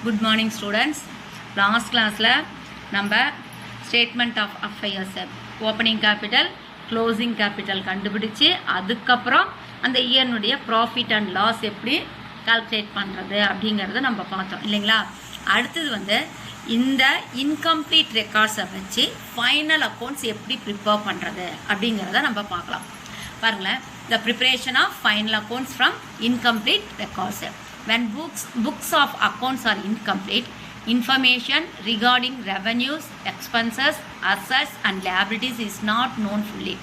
Good morning students. Last class la நம்ம statement of affairs opening capital closing capital கண்டுபிடிச்சு அதுக்கப்புறம் அந்த இயர்னுடைய profit and loss எப்படி calculate பண்ணுறது அப்படிங்கிறத நம்ம பார்த்தோம் இல்லைங்களா. அடுத்தது வந்து இந்த இன்கம்ப்ளீட் ரெக்கார்ட்ஸை வச்சு ஃபைனல் அக்கௌண்ட்ஸ் எப்படி ப்ரிப்பேர் பண்ணுறது அப்படிங்கிறத நம்ம பார்க்கலாம். பாருங்களேன், the preparation of final accounts from incomplete records. When books of accounts are incomplete, information regarding revenues, expenses, assets and liabilities is not known fully.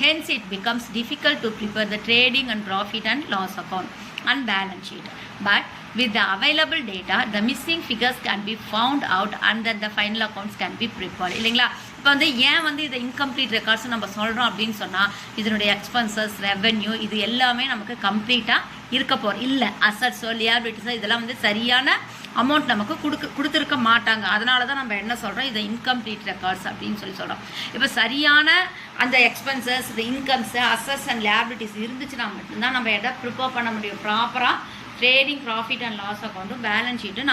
Hence, it becomes difficult to prepare the trading and profit and loss account and balance sheet. But with the available data, the missing figures can be found out and then the final accounts can be prepared. இல்லைங்களா, இப்போ வந்து ஏன் வந்து இதை incomplete records நம்ம சொல்கிறோம் அப்படின்னு சொன்னால், இதனுடைய எக்ஸ்பென்சஸ், ரெவென்யூ இது எல்லாமே நமக்கு கம்ப்ளீட்டாக இருக்க போகிறோம் இல்லை. அசட்ஸோ லியாபிலிட்டிஸோ இதெல்லாம் வந்து சரியான அமௌண்ட் நமக்கு கொடுத்துருக்க மாட்டாங்க. அதனால தான் நம்ம என்ன சொல்கிறோம், இதை இன்கம்ப்ளீட் ரெக்கார்ட்ஸ் அப்படின்னு சொல்கிறோம். இப்போ சரியான அந்த எக்ஸ்பென்சஸ், இந்த இன்கம்ஸு, அசட்ஸ் அண்ட் லியாபிலிட்டிஸ் இருந்துச்சுன்னா மட்டும்தான் நம்ம எதை ப்ரிப்பேர் பண்ண முடியும், ப்ராப்பராக ட்ரேடிங், ப்ராஃபிட் அண்ட் லாஸ் அக்கௌண்ட்டும் பேலன்ஸ் ஷீட்டும்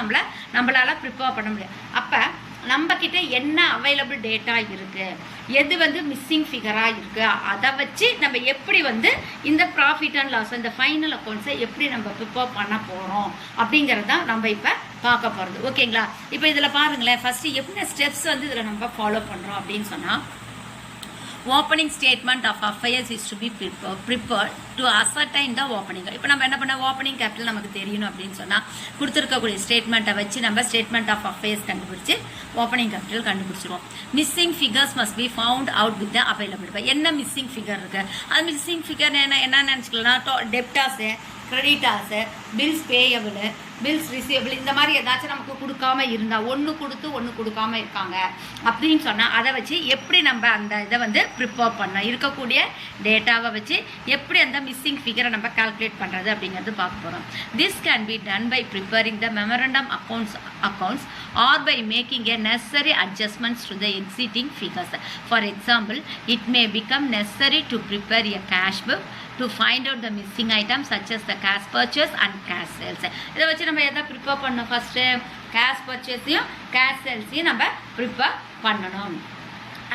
நம்மளால் ப்ரிப்பேர் பண்ண முடியும். அப்போ நம்மக்கிட்ட என்ன அவைலபிள் டேட்டா இருக்குது, எது வந்து மிஸ்ஸிங் ஃபிகராக இருக்குது, அதை வச்சு நம்ம எப்படி வந்து இந்த ப்ராஃபிட் அண்ட் லாஸ், இந்த ஃபைனல் அக்கௌண்ட்ஸை எப்படி நம்ம ப்ரிப்பேர் பண்ண போகிறோம் அப்படிங்கிறதான் நம்ம இப்போ பார்க்க போகிறது. ஓகேங்களா. இப்போ இதில் பாருங்களேன், ஃபஸ்ட்டு என்ன ஸ்டெப்ஸ் வந்து இதில் நம்ம ஃபாலோ பண்ணுறோம் அப்படின்னு சொன்னால், opening statement of affairs is to be prepared to ascertain the opening. இப்போ நம்ம என்ன பண்ண, ஓப்பனிங் கேபிட்டல் நமக்கு தெரியணும் அப்படின்னு சொன்னால் கொடுத்துருக்கக்கூடிய ஸ்டேட்மெண்ட்டை வச்சு நம்ம ஸ்டேட்மெண்ட் ஆஃப் அஃபையர்ஸ் கண்டுபிடிச்சி ஓப்பனிங் கேபிட்டல் கண்டுபிடிச்சிருவோம். Missing figures must be found out with the available. இப்போ என்ன மிஸ்ஸிங் ஃபிகர் இருக்குது, அது மிஸ்ஸிங் ஃபிகர் என்ன நினச்சிக்கலாம்னா, debtors, creditors, bills payable, bills receivable, இந்த மாதிரி ஏதாச்சும் நமக்கு கொடுக்காம இருந்தால், ஒன்று கொடுத்து ஒன்று கொடுக்காம இருக்காங்க அப்படின்னு சொன்னால் அதை வச்சு எப்படி நம்ம அந்த இதை வந்து ப்ரிப்பேர் பண்ணோம், இருக்கக்கூடிய டேட்டாவை வச்சு எப்படி அந்த மிஸ்ஸிங் ஃபிகரை நம்ம கால்குலேட் பண்ணுறது அப்படிங்கிறது பார்க்க போகிறோம். This can be done by preparing the memorandum accounts or by making a necessary adjustments to the existing figures. For example, it may become necessary to prepare a cash book to find out the missing items such as the cash purchase and cash sales. இதை வச்சு நம்ம எதை prepare பண்ணணும், first cash பர்ச்சேஸையும் cash சேல்ஸையும் நம்ம prepare பண்ணணும்.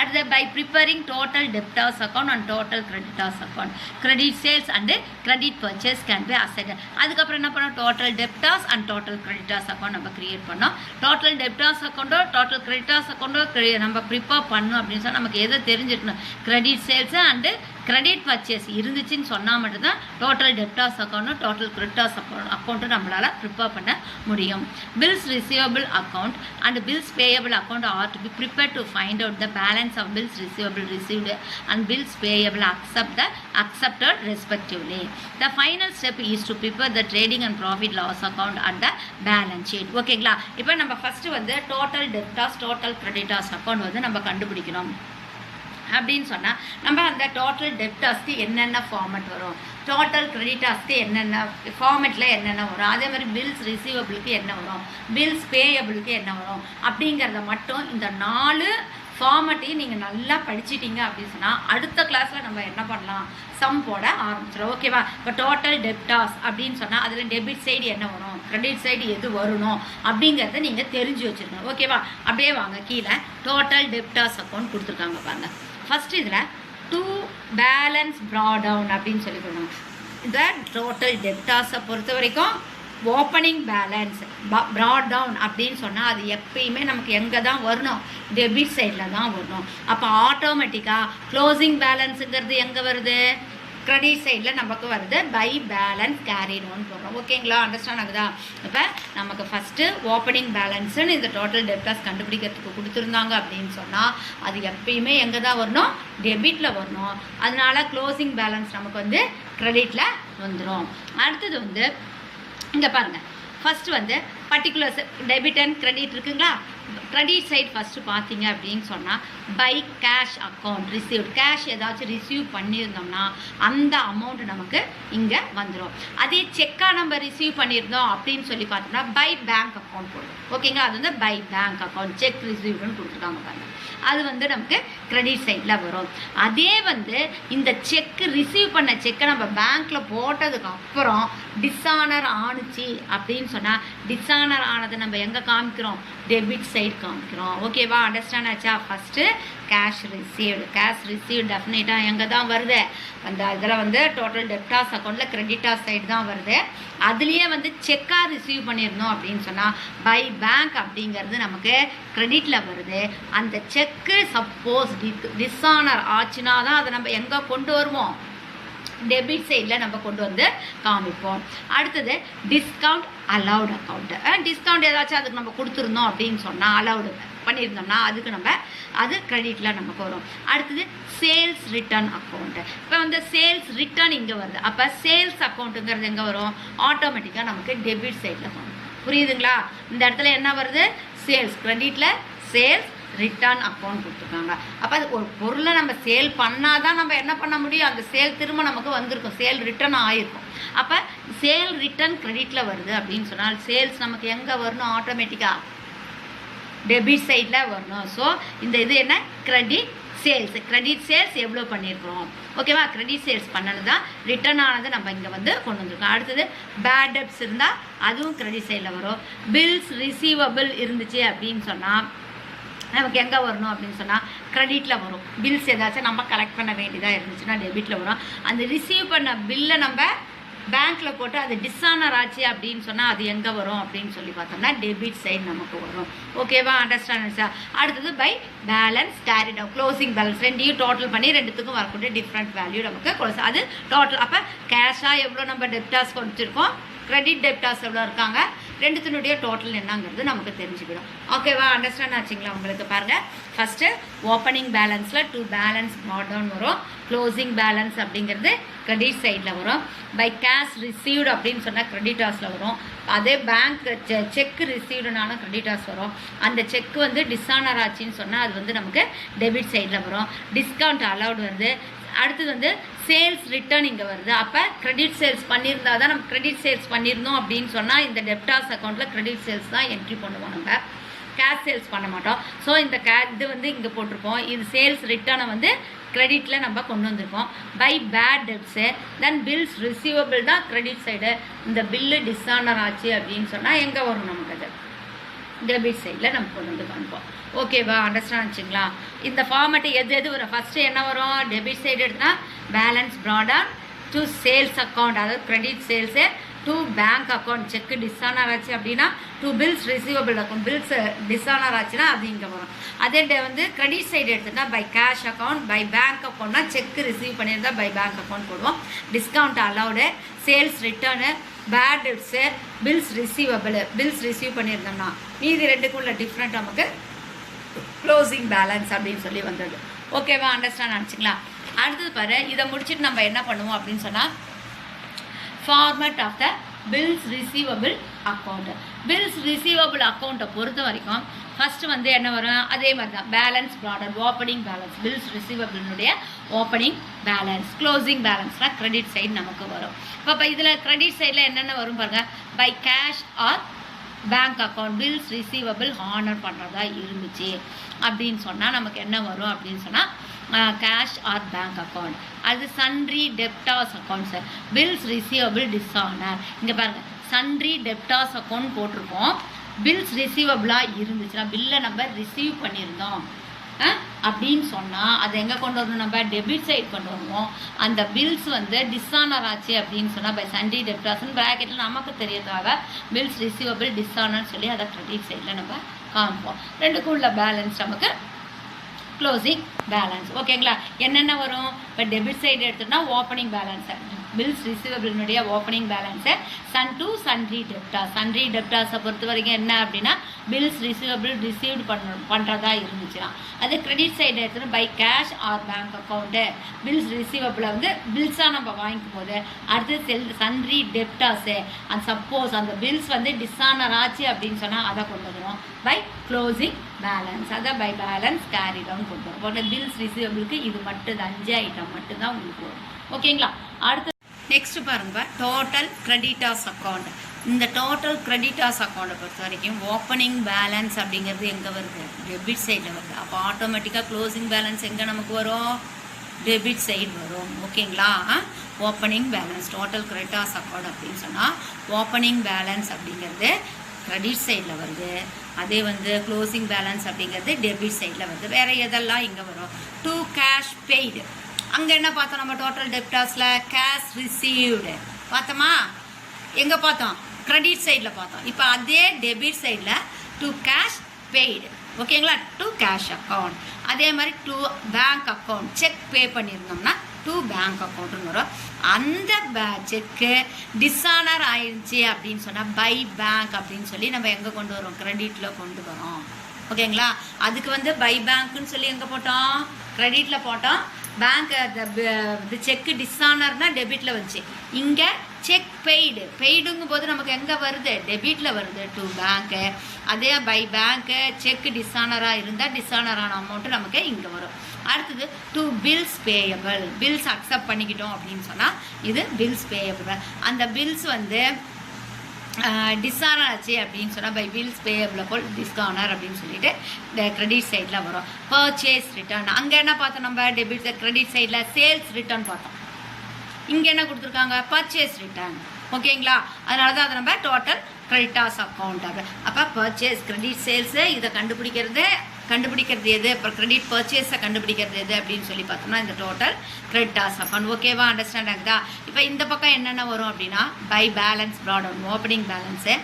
அடுத்து by preparing total debtors account and total creditors account, credit sales and credit purchase can be asset. அதுக்கப்புறம் என்ன பண்ணோம், total debtors and total creditors account நம்ம கிரியேட் பண்ணோம். டோட்டல் டெப்டார்ஸ் அக்கௌண்ட்டோ டோட்டல் கிரெடிட்டார்ஸ் அக்கௌண்ட்டோ நம்ம ப்ரிப்பேர் பண்ணோம் அப்படின்னு சொன்னால் நமக்கு எதை தெரிஞ்சிருக்கணும், credit sales and credit purchase இருந்துச்சுன்னு சொன்னால் மட்டும்தான் டோட்டல் டெப்டார்ஸ் அக்கௌண்ட்டும் டோட்டல் கிரெடிட்டார்ஸ் அக்கௌண்ட்டும் நம்மளால் ப்ரிப்பேர் பண்ண முடியும். Bills receivable account and bills payable account are to be prepare to find out the balance of bills receivable received and bills payable accepted respectively. The final step is to prepare the trading and profit loss account and the balance sheet. ஓகேங்களா. இப்போ நம்ம first வந்து total debtors total creditors account வந்து நம்ம கண்டுபிடிக்கணும் அப்படின்னு சொன்னால், நம்ம அந்த டோட்டல் டெப்டார்ஸ்க்கு என்னென்ன ஃபார்மெட் வரும், டோட்டல் கிரெடிட்டார்ஸ்க்கு என்னென்ன ஃபார்மெட்டில் என்னென்ன வரும், அதே மாதிரி பில்ஸ் ரிசீவபிளுக்கு என்ன வரும், பில்ஸ் பேயபிளுக்கு என்ன வரும் அப்படிங்கிறத மட்டும் இந்த 4 ஃபார்மெட்டையும் நீங்கள் நல்லா படிச்சிட்டிங்க அப்படின்னு சொன்னால் அடுத்த கிளாஸில் நம்ம என்ன பண்ணலாம், சம் போட ஆரம்பிச்சிடும். ஓகேவா. இப்போ டோட்டல் டெப்டார்ஸ் அப்படின்னு சொன்னால் அதில் டெபிட் சைடு என்ன வரும், கிரெடிட் சைடு எது வரணும் அப்படிங்கிறத நீங்கள் தெரிஞ்சு வச்சுருக்கணும். ஓகேவா. அப்படியே வாங்க, கீழே டோட்டல் டெப்டார்ஸ் அக்கௌண்ட் கொடுத்துருக்காங்க பாருங்கள். ஃபஸ்ட்டு இதில் டு பேலன்ஸ் ப்ராடவுன் அப்படின்னு சொல்லி கொடுங்க. இந்த டோட்டல் டெப்டார்ஸை பொறுத்த வரைக்கும் ஓப்பனிங் பேலன்ஸ் ப்ராட் டவுன் அப்படின்னு சொன்னால் அது எப்பயுமே நமக்கு எங்கே தான் வரணும், டெபிட் சைடில் தான் வரணும். அப்போ ஆட்டோமேட்டிக்காக க்ளோசிங் பேலன்ஸுங்கிறது எங்கே வருது, கிரெடிட் சைடில் நமக்கு வருது. பை பேலன்ஸ் கேரிட் ஒன் போடுறோம். ஓகேங்களா, அண்டர்ஸ்டாண்ட் ஆகுதா. இப்போ நமக்கு ஃபஸ்ட்டு ஓப்பனிங் பேலன்ஸுன்னு இந்த டோட்டல் டெப்டார்ஸ் கண்டுபிடிக்கிறதுக்கு கொடுத்துருந்தாங்க அப்படின்னு சொன்னால் அது எப்பயுமே எங்கே தான் வரணும், டெபிட்டில் வரணும். அதனால க்ளோசிங் பேலன்ஸ் நமக்கு வந்து கிரெடிட்டில் வந்துடும். அடுத்தது வந்து இங்கே பாருங்கள், ஃபஸ்ட்டு வந்து பர்டிகுலர்ஸ் டெபிட் அண்ட் கிரெடிட் இருக்குங்களா. கிரெடிட் சைட் ஃபஸ்ட்டு பார்த்தீங்க அப்படின்னு சொன்னால் by cash account received, cash ஏதாச்சும் ரிசீவ் பண்ணியிருந்தோம்னா அந்த அமௌண்ட் நமக்கு இங்கே வந்துடும். அதே செக்காக நம்ம ரிசீவ் பண்ணியிருந்தோம் அப்படின்னு சொல்லி பார்த்தோம்னா பை பேங்க் அக்கௌண்ட் போடுவோம். ஓகேங்களா, அது வந்து பை பேங்க் அக்கௌண்ட் செக் ரிசீவ்டுன்னு கொடுத்துருக்காங்க பாருங்கள், அது வந்து நமக்கு கிரெடிட் சைடில் வரும். அதே வந்து இந்த செக் ரிசீவ் பண்ண செக்கை நம்ம பேங்க்கில் போட்டதுக்கு அப்புறம் டிஸானர் ஆணுச்சு அப்படின்னு சொன்னால் டிஸானர் ஆனதை நம்ம எங்கே காமிக்கிறோம், டெபிட் சைடு காமிக்கிறோம். ஓகேவா, அண்டர்ஸ்டாண்ட் ஆச்சா? ஃபஸ்ட்டு கேஷ் ரிசீவ்டு டெஃபினட்டாக எங்கே தான் வருது, அந்த இதில் வந்து டோட்டல் டெப்டாஸ் அக்கௌண்ட்டில் கிரெடிட்டாஸ் சைடு தான் வருது. அதுலேயே வந்து செக்காக ரிசீவ் பண்ணியிருந்தோம் அப்படின்னு சொன்னால் பை பேங்க் அப்படிங்கிறது நமக்கு கிரெடிட்டில் வருது. அந்த செக்கு சப்போஸ் டிஸானர் ஆச்சுன்னா தான் அதை நம்ம எங்கே கொண்டு வருவோம், டெபிட் சைடில் நம்ம கொண்டு வந்து காமிப்போம். அடுத்தது டிஸ்கவுண்ட் அலவுட் அக்கௌண்ட்டு. டிஸ்கவுண்ட் ஏதாச்சும் அதுக்கு நம்ம கொடுத்துருந்தோம் அப்படின்னு சொன்னால் அலவுடு பண்ணியிருந்தோம்னா அதுக்கு நம்ம அது கிரெடிட்டில் நமக்கு வரும். அடுத்தது சேல்ஸ் ரிட்டர்ன் அக்கௌண்ட்டு. இப்போ வந்து சேல்ஸ் ரிட்டர்ன் இங்கே வருது, அப்போ சேல்ஸ் அக்கௌண்ட்டுங்கிறது எங்கே வரும், ஆட்டோமேட்டிக்காக நமக்கு டெபிட் சைடில் வரும். புரியுதுங்களா? இந்த இடத்துல என்ன வருது, சேல்ஸ், கிரெடிட்டில் சேல்ஸ் ரிட்டர்ன் அக்கௌண்ட் கொடுத்துருக்காங்க. அப்போ அது ஒரு பொருளை நம்ம சேல் பண்ணால் தான் நம்ம என்ன பண்ண முடியும், அந்த சேல் திரும்ப நமக்கு வந்திருக்கும், சேல் ரிட்டர்ன் ஆகிருக்கும். அப்போ சேல் ரிட்டர்ன் கிரெடிட்டில் வருது அப்படின்னு சொன்னால் சேல்ஸ் நமக்கு எங்கே வரணும், ஆட்டோமேட்டிக்காக டெபிட் சைடில் வரணும். ஸோ இந்த இது என்ன, கிரெடிட் சேல்ஸ் எவ்வளோ பண்ணியிருக்கிறோம். ஓகேவா, கிரெடிட் சேல்ஸ் பண்ணது தான் ரிட்டர்ன் ஆனது நம்ம இங்கே வந்து கொண்டு வந்திருக்கோம். அடுத்தது பேட் டெப்ஸ் இருந்தால் அதுவும் கிரெடிட் சைடில் வரும். பில்ஸ் ரிசீவபிள் இருந்துச்சு அப்படின்னு சொன்னால் நமக்கு எங்கே வரணும் அப்படின்னு சொன்னால் கிரெடிட்டில் வரும். பில்ஸ் ஏதாச்சும் நம்ம கலெக்ட் பண்ண வேண்டியதாக இருந்துச்சுன்னா டெபிட்டில் வரும். அந்த ரிசீவ் பண்ண பில்லை நம்ம பேங்க்கில் போட்டு அது டிஸானர் ஆச்சு அப்படின்னு சொன்னால் அது எங்கே வரும் அப்படின்னு சொல்லி பார்த்தோம்னா டெபிட் சைடு நமக்கு வரும். ஓகேவா, அண்டர்ஸ்டாண்ட் சார்? அடுத்தது by balance carried out, closing balance, ரெண்டையும் டோட்டல் பண்ணி ரெண்டுத்துக்கும் வரக்கூடிய டிஃப்ரெண்ட் வேல்யூ நமக்கு க்ளோஸ், அது டோட்டல். அப்போ கேஷாக எவ்வளோ நம்ம டெப்டாஸ் கொடுத்துருக்கோம், கிரெடிட் டெப்டாஸ் எவ்வளோ இருக்காங்க, ரெண்டுத்தினுடைய டோட்டல் என்னங்கிறது நமக்கு தெரிஞ்சுக்கிடும். ஓகேவா, அண்டர்ஸ்டாண்ட் ஆச்சுங்களா உங்களுக்கு? பாருங்கள், ஃபஸ்ட்டு ஓப்பனிங் பேலன்ஸில் டு பேலன்ஸ் ப்ராட் டவுன் வரும், க்ளோசிங் பேலன்ஸ் அப்படிங்கிறது கிரெடிட் சைடில் வரும். பை கேஷ் ரிசீவ்டு அப்படின்னு சொன்னால் கிரெடிட்டாஸில் வரும். அதே பேங்க் செக் ரிசீவ்டுனாலும் கிரெடிட்டாஸ் வரும். அந்த செக் வந்து டிஸானர் ஆச்சுன்னு சொன்னால் அது வந்து நமக்கு டெபிட் சைடில் வரும். டிஸ்கவுண்ட் அலவுட் வருது. அடுத்தது வந்து சேல்ஸ் ரிட்டர்ன் இங்கே வருது. அப்போ கிரெடிட் சேல்ஸ் பண்ணியிருந்தா தான் நம்ம கிரெடிட் சேல்ஸ் பண்ணியிருந்தோம் அப்படின்னு சொன்னால் இந்த டெப்டாஸ் அக்கௌண்ட்டில் கிரெடிட் சேல்ஸ் தான் என்ட்ரி பண்ணுவோம், நம்ம கேஷ் சேல்ஸ் பண்ண மாட்டோம். ஸோ இந்த இது வந்து இங்கே போட்டிருப்போம். இது சேல்ஸ் ரிட்டர்னை வந்து கிரெடிட்டில் நம்ம கொண்டு வந்திருக்கோம். By bad debts, then bills receivable தான் கிரெடிட் சைடு. இந்த பில்லு டிஸானர் ஆச்சு அப்படின்னு சொன்னால் எங்கே வரும் நமக்கு, அது டெபிட் சைடில் நம்ம கொண்டு வந்து காமிப்போம். ஓகேவா, அண்டர்ஸ்டாண்ட் வச்சுங்களா? இந்த ஃபார்மேட்டு எது வரும், ஃபஸ்ட்டு என்ன வரும், டெபிட் சைடு எடுத்தால் balance brought on to sales account, அதாவது credit sales, to bank account cheque dishonour ஆச்சு அப்படின்னா to bills receivable account, bills dishonour ஆச்சுன்னா அது இங்கே வரும். அதே வந்து கிரெடிட் சைடு எடுத்துட்டா by cash account, by bank அக்கௌண்ட்னா செக் ரிசீவ் பண்ணியிருந்தா பை பேங்க் அக்கௌண்ட் போடுவோம். Discount allowed, sales return, bad debts, bills receivable, bills receive பண்ணியிருந்தோம்னா மீதி ரெண்டுக்குள்ள டிஃப்ரெண்ட் நமக்கு க்ளோசிங் பேலன்ஸ் அப்படின்னு சொல்லி வந்தது. ஓகேவா, அண்டர்ஸ்டாண்ட் ஆச்சுங்களா? அடுத்தது பாரு, இதை முடிச்சுட்டு நம்ம என்ன பண்ணுவோம் அப்படின்னு சொன்னால் format of the bills receivable account. Bills receivable அக்கௌண்ட்டை பொறுத்த வரைக்கும் ஃபஸ்ட்டு வந்து என்ன வரும், அதே மாதிரி தான் balance product, opening balance, bills ரிசீவபிள்னுடைய ஓப்பனிங் பேலன்ஸ், க்ளோசிங் பேலன்ஸ்னால் கிரெடிட் சைடு நமக்கு வரும். இப்போ இதில் கிரெடிட் சைடில் என்னென்ன வரும் பாருங்கள், by cash or bank account, bills receivable honour பண்ணுறதா இருந்துச்சு அப்படின்னு சொன்னால் நமக்கு என்ன வரும் அப்படின்னு சொன்னால் கேஷ் ஆர் பேங்க் அக்கௌண்ட். அது sundry debtors accounts, bills receivable dishonour. இங்கே பாருங்கள், சன்ட்ரி டெப்டாஸ் அக்கௌண்ட் போட்டிருக்கோம். பில்ஸ் ரிசீவபிளாக இருந்துச்சுன்னா பில்லை நம்ம ரிசீவ் பண்ணியிருந்தோம் அப்படின்னு சொன்னால் அதை எங்கே கொண்டு வரணும், நம்ம டெபிட் சைட் கொண்டு வருவோம். அந்த பில்ஸ் வந்து டிஸானர் ஆச்சு அப்படின்னு சொன்னால் பை சன்ட்ரி டெப்டாஸ்ன்னு ப்ராக்கெட்டில் நமக்கு தெரியறதாக பில்ஸ் ரிசீவபிள் டிஸானர்னு சொல்லி அதை கிரெடிட் சைடில் நம்ம காமிப்போம். ரெண்டுக்கும் உள்ள பேலன்ஸ் நமக்கு க்ளோசிங் பேலன்ஸ். ஓகேங்களா, என்னென்ன வரும், இப்போ டெபிட் சைடு எடுத்தோம்னா ஓப்பனிங் பேலன்ஸை, பில்ஸ் ரிசீவபிள்னுடைய ஓப்பனிங் பேலன்ஸை சன்ட்ரி டெப்டாஸை பொறுத்த வரைக்கும் என்ன அப்படின்னா பில்ஸ் ரிசீவபிள் ரிசீவ்டு பண்ணுறதா இருந்துச்சுன்னா அது கிரெடிட் சைடு எடுத்துகிட்டு by cash or bank account bills ரிசீவபிளை வந்து பில்ஸாக நம்ம வாங்கிக்கும் போது அடுத்து சன்ட்ரி டெப்டாஸு அண்ட் சப்போஸ் அந்த பில்ஸ் வந்து டிஸானர் ஆச்சு அப்படின்னு சொன்னால் அதை கொண்டு வந்துடும் பை க்ளோசிங் பேலன்ஸ், அதை பை பேலன்ஸ் கேரி டவுன் கொண்டு வரும். போட்ட பில்ஸ் ரிசீவபிளுக்கு இது மட்டும் 5 ஐட்டம் மட்டும்தான் உங்களுக்கு வரும். ஓகேங்களா? அடுத்து நெக்ஸ்ட் பாருங்க, டோட்டல் கிரெடிட்டார்ஸ் அக்கௌண்ட். இந்த டோட்டல் கிரெடிட்டார்ஸ் அக்கௌண்ட்டை பொறுத்த வரைக்கும் ஓப்பனிங் பேலன்ஸ் அப்படிங்கிறது எங்கே வருது? டெபிட் சைடில் வருது. அப்போ ஆட்டோமேட்டிக்காக க்ளோசிங் பேலன்ஸ் எங்கே நமக்கு வரும்? டெபிட் சைடு வரும். ஓகேங்களா? Opening balance total creditors account அப்படின்னு சொன்னால் ஓப்பனிங் பேலன்ஸ் அப்படிங்கிறது கிரெடிட் சைடில் வருது. அதே வந்து க்ளோசிங் பேலன்ஸ் அப்படிங்கிறது டெபிட் சைடில் வருது. வேறு எதெல்லாம் இங்கே வரும்? To cash paid. அங்கே என்ன பார்த்தோம் நம்ம டோட்டல் டெப்டாஸில்? கேஷ் ரிசீவ்டு பார்த்தோமா? எங்கே பார்த்தோம்? கிரெடிட் சைடில் பார்த்தோம். இப்போ அதே டெபிட் சைடில் டு கேஷ் பெய்டு. ஓகேங்களா? To cash account. அதே மாதிரி to bank account. Cheque pay பண்ணியிருந்தோம்னா டு பேங்க் அக்கௌண்ட்டுன்னு வரும். அந்த செக்கு டிஸானர் ஆயிடுச்சு அப்படின்னு சொன்னால் பை பேங்க் அப்படின்னு சொல்லி நம்ம எங்கே கொண்டு வரோம்? கிரெடிட்டில் கொண்டு வரோம். ஓகேங்களா? அதுக்கு வந்து பை பேங்க்குன்னு சொல்லி எங்கே போட்டோம்? கிரெடிட்டில் போட்டோம். பேங்க் இந்த செக்கு டிஸானர்னா டெபிட்டில் வந்துச்சு. இங்கே செக் பெய்டுங்கும் போது நமக்கு எங்கே வருது? டெபிட்டில் வருது டு பேங்க்கு. அதே பை பேங்க்கு செக்கு டிஸானராக இருந்தால் டிஸானரான அமௌண்ட்டு நமக்கு இங்கே வரும். அடுத்தது to bills payable. Bills accept பண்ணிக்கிட்டோம் அப்படின்னு சொன்னால் இது பில்ஸ் பேயபிள். அந்த பில்ஸ் வந்து டிஸானர் ஆச்சு அப்படின்னு சொன்னால் பை பில்ஸ் பேயபிள் போல் டிஸ்கானர் அப்படின்னு சொல்லிட்டு இந்த கிரெடிட் சைடில் வரும். Purchase return. அங்கே என்ன பார்த்தோம் நம்ம? டெபிட் கிரெடிட் சைடில் சேல்ஸ் ரிட்டர்ன் பார்த்தோம். இங்கே என்ன கொடுத்துருக்காங்க? Purchase return. ஓகேங்களா? அதனால தான் அதை நம்ம டோட்டல் கிரெடிட்டார்ஸ் அக்கௌண்ட். அப்போ பர்ச்சேஸ் கிரெடிட் சேல்ஸு இதை கண்டுபிடிக்கிறது எது? அப்புறம் கிரெடிட் பர்ச்சேஸை கண்டுபிடிக்கிறது எது அப்படின்னு சொல்லி பார்த்தோம்னா இந்த டோட்டல் கிரெடிட்டார்ஸ் அக்கௌண்ட். ஓகேவா? அண்டர்ஸ்டாண்ட் ஆகுதா? இப்போ இந்த பக்கம் என்னென்ன வரும் அப்படின்னா by balance brought down opening balance,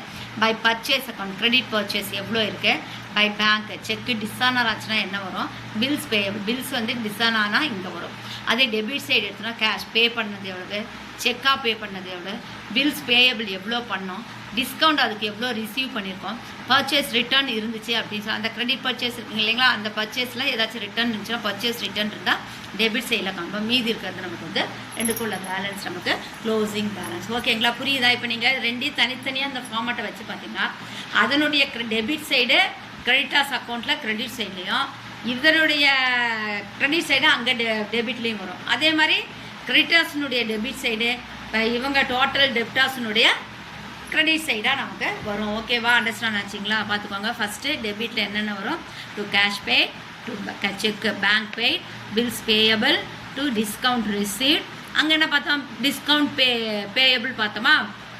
by purchase account credit purchase எவ்வளோ இருக்குது, பை பேங்க் செக்கு டிஸானர் ஆச்சுன்னா என்ன வரும்? Bills payable. பில்ஸ் வந்து டிஸானர் ஆனால் இங்கே வரும். அதே டெபிட் சைடு எடுத்தோன்னா கேஷ் பே பண்ணது எவ்வளவு, செக்காக பே பண்ணது எவ்வளோ, பில்ஸ் பேயபிள் எவ்வளோ பண்ணோம், டிஸ்கவுண்ட் அதுக்கு எவ்வளோ ரிசீவ் பண்ணியிருக்கோம், பர்ச்சேஸ் ரிட்டர்ன் இருந்துச்சு அப்படின்னு சொல்லி அந்த கிரெடிட் பர்ச்சேஸ் இருக்குங்க இல்லைங்களா? அந்த பர்ச்சேஸில் ஏதாச்சும் ரிட்டர்ன் இருந்துச்சுன்னா பர்ச்சேஸ் ரிட்டர்ன் இருந்தால் டெபிட் சைடில் காண்போம். மீதி இருக்கிறது நமக்கு வந்து ரெண்டுக்குள்ள பேலன்ஸ் நமக்கு க்ளோசிங் பேலன்ஸ். ஓகேங்களா? புரியுதா? இப்போ நீங்கள் ரெண்டையும் தனித்தனியாக அந்த ஃபார்மேட்டை வச்சு பார்த்தீங்கன்னா அதனுடைய டெபிட் சைடு கிரெடிட்டார்ஸ் அக்கௌண்ட்டில் கிரெடிட் சைட்லேயும் இதனுடைய கிரெடிட் சைடு அங்கே டெபிட்லேயும் வரும். அதே மாதிரி கிரெடிட்டார்ஸினுடைய டெபிட் சைடு இவங்க டோட்டல் டெப்டார்ஸினுடைய கிரெடிட் சைடாக நமக்கு வரும். ஓகேவா? அண்டர்ஸ்டாண்ட் ஆச்சுங்களா? பார்த்துக்கோங்க. ஃபஸ்ட்டு டெபிட்டில் என்னென்ன வரும்? To cash pay, to cheque bank pay, bills payable, to discount received. அங்கே என்ன பார்த்தோம்? டிஸ்கவுண்ட் பேயபிள் பார்த்தோமா?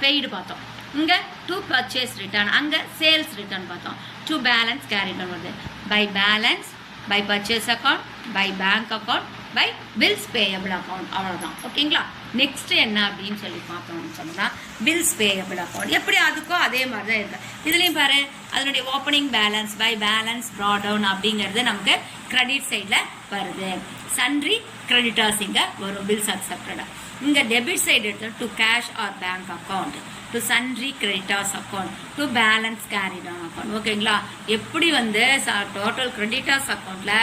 பெய்டு பார்த்தோம். இங்கே டு பர்ச்சேஸ் ரிட்டர்ன், அங்கே சேல்ஸ் ரிட்டர்ன் பார்த்தோம். டு பேலன்ஸ் கேரி டவுன் வருது. By balance, by purchase account, by bank account, by bills payable account. அவ்வளோதான். ஓகேங்களா? நெக்ஸ்ட்டு என்ன அப்படின்னு சொல்லி பார்த்தோம்னு சொன்னால் பில்ஸ் பேயபிள் அக்கௌண்ட் எப்படி அதுக்கோ அதே மாதிரி தான் இருக்குது. இதுலேயும் பாரு அதனுடைய opening balance by balance brought down அப்படிங்கிறது நமக்கு கிரெடிட் சைடில் வருது. சன்ட்ரி கிரெடிட்டார்ஸ் இங்கே வரும் பில்ஸ் அக்செப்டடாக. இங்கே டெபிட் சைடு எடுத்து to cash or bank account, to sundry creditors account, to balance carry down account. ஓகேங்களா? எப்படி வந்து டோட்டல் கிரெடிட்டார்ஸ் அக்கௌண்ட்டில்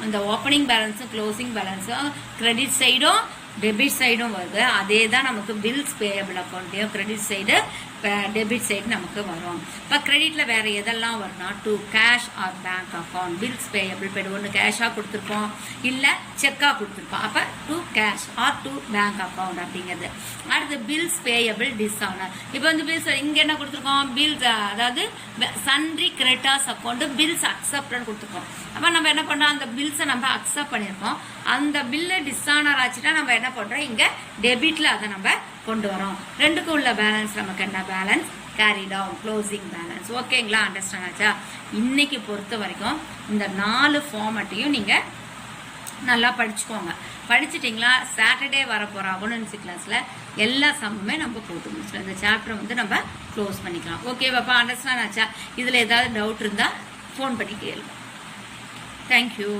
அந்த ஓப்பனிங் பேலன்ஸும் க்ளோசிங் பேலன்ஸும் கிரெடிட் சைடும் டெபிட் சைடும் வருது. அதே தான் நமக்கு பில்ஸ் பேயபிள் அக்கௌண்ட்லேயும் கிரெடிட் சைடு டெபிட் சைடு நமக்கு வரும். இப்போ கிரெடிட்டில் வேறு எதெல்லாம் வரும்னா to cash or bank account, bills payable இப்போ ஒன்று கேஷாக கொடுத்துருப்போம் இல்லை செக்காக கொடுத்துருப்போம். அப்போ to cash R to bank account அப்படிங்கிறது. அடுத்து பில்ஸ் பேயபிள் டிஸ்கவுண்ட். இப்போ வந்து பில்ஸ் இங்கே என்ன கொடுத்துருக்கோம்? பில்ஸ் அதாவது sundry creditors account bills accepted கொடுத்துருக்கோம். அப்போ நம்ம என்ன பண்ணுறோம்? அந்த பில்ஸை நம்ம அக்செப்ட் பண்ணியிருக்கோம். அந்த பில்லு டிஸானர் ஆச்சுன்னா நம்ம என்ன பண்ணுறோம்? இங்கே டெபிட்டில் அதை நம்ம கொண்டு வரோம். ரெண்டுக்கும் உள்ள பேலன்ஸ் நமக்கு என்ன balance? Carry down closing balance. ஓகேங்களா? அண்டர்ஸ்டாண்ட் ஆச்சா? இன்னைக்கு பொறுத்த வரைக்கும் இந்த 4 ஃபார்மேட்டையும் நீங்கள் நல்லா படிச்சுக்கோங்க. படிச்சுட்டிங்களா? சாட்டர்டே வரப்போகிற அக்கௌண்டன்சி கிளாஸில் எல்லா சம்முமே நம்ம போட்டு முடிச்சிடும். இந்த சாப்டரை வந்து நம்ம க்ளோஸ் பண்ணிக்கலாம். ஓகேவாப்பா? அண்டர்ஸ்டாண்ட் ஆச்சா? இதில் ஏதாவது டவுட் இருந்தால் ஃபோன் பண்ணி கேளுங்க. தேங்க்யூ.